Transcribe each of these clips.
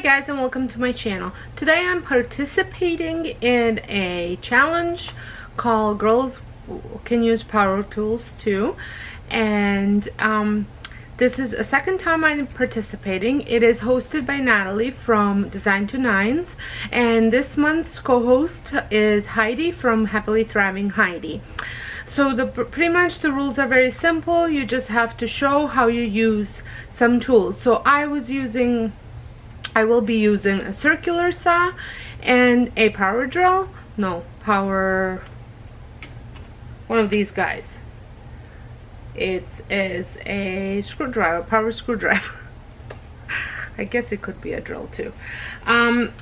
guys, and welcome to my channel. Today I'm participating in a challenge called Girls Can Use Power Tools Too, and this is a second time I'm participating. It is hosted by Natalie from Design to Nines, and this month's co-host is Heidi from Happily Thriving Heidi. So pretty much the rules are very simple. You just have to show how you use some tools. So I will be using a circular saw and a power drill. One of these guys. It is a screwdriver, power screwdriver. I guess it could be a drill too. I'm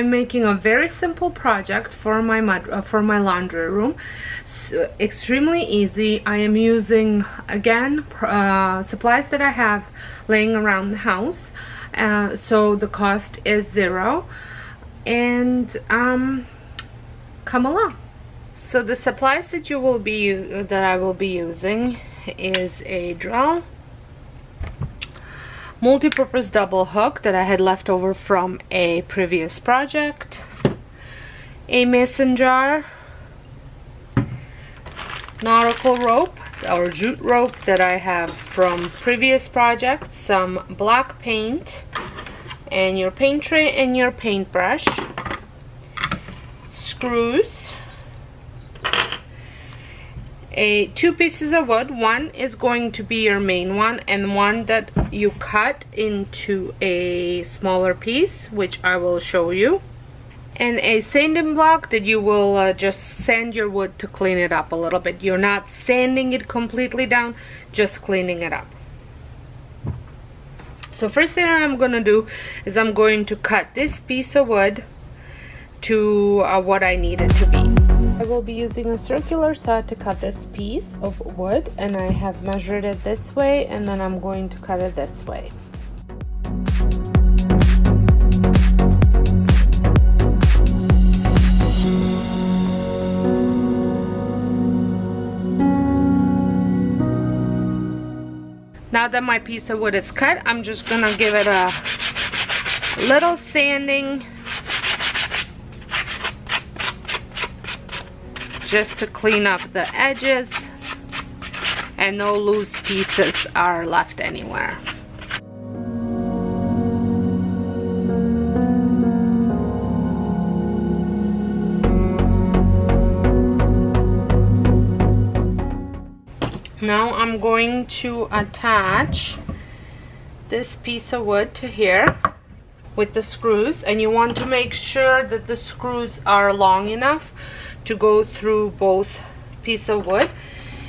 making a very simple project for my laundry room. So, extremely easy. I am using again supplies that I have laying around the house, so the cost is $0, and come along. So the supplies that I will be using is a drill, multi-purpose double hook that I had left over from a previous project, a mason jar, nautical rope or jute rope that I have from previous projects, some black paint, and your paint tray and your paintbrush, screws, two pieces of wood. One is going to be your main one, and one that you cut into a smaller piece, which I will show you, and a sanding block that you will just sand your wood to clean it up a little bit. You're not sanding it completely down, just cleaning it up. So first thing I'm going to do is I'm going to cut this piece of wood to what I need it to be. I will be using a circular saw to cut this piece of wood, and I have measured it this way, and then I'm going to cut it this way. Now that my piece of wood is cut, I'm just gonna give it a little sanding just to clean up the edges, and no loose pieces are left anywhere. Now I'm going to attach this piece of wood to here with the screws, and you want to make sure that the screws are long enough to go through both pieces of wood,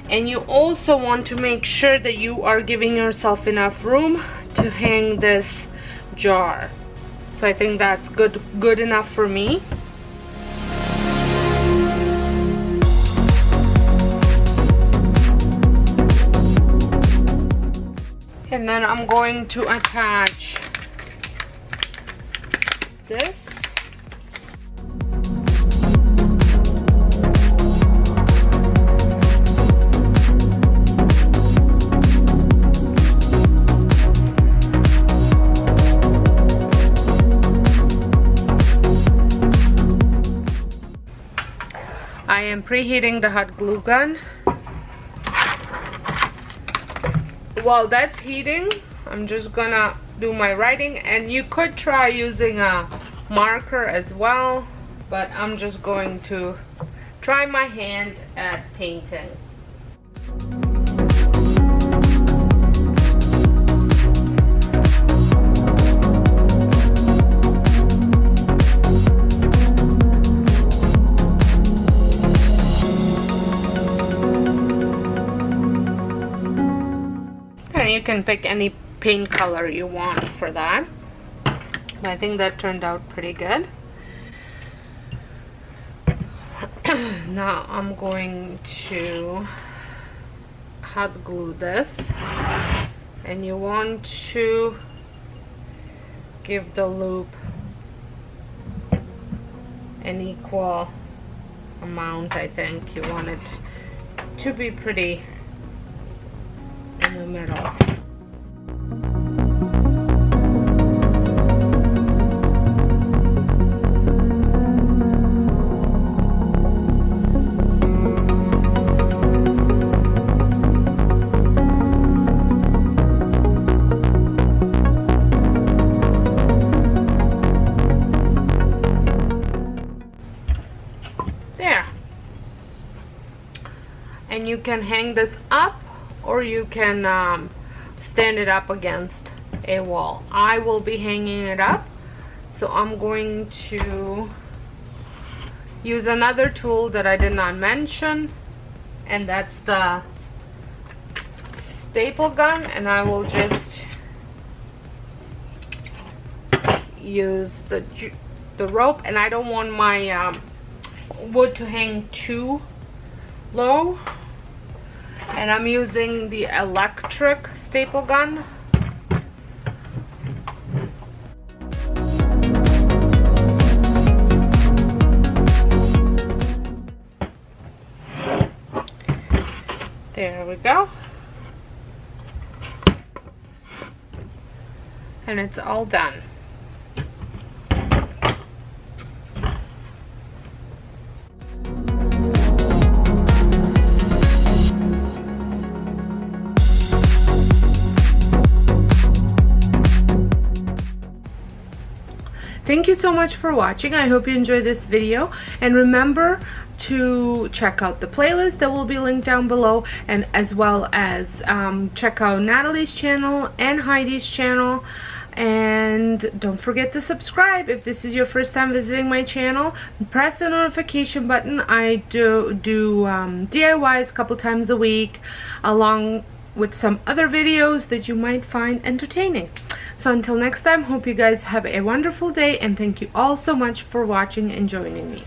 and you also want to make sure that you are giving yourself enough room to hang this jar. So I think that's good enough for me. And then I'm going to attach this. I am preheating the hot glue gun. While that's heating, I'm just gonna do my writing, and you could try using a marker as well, but I'm just going to try my hand at painting. You can pick any paint color you want for that, but I think that turned out pretty good. Now I'm going to hot glue this, and you want to give the loop an equal amount. I think you want it to be pretty in the middle. There. And you can hang this up, or you can stand it up against a wall. I will be hanging it up, so I'm going to use another tool that I did not mention, and that's the staple gun, and I will just use the rope, and I don't want my wood to hang too low, and I'm using the electric staple gun. There we go. And it's all done. Thank you so much for watching. I hope you enjoyed this video, and remember to check out the playlist that will be linked down below, and as well as check out Natalee's channel and Heidi's channel. And don't forget to subscribe if this is your first time visiting my channel. Press the notification button. I do DIYs a couple times a week, along with some other videos that you might find entertaining. So until next time, hope you guys have a wonderful day, and thank you all so much for watching and joining me.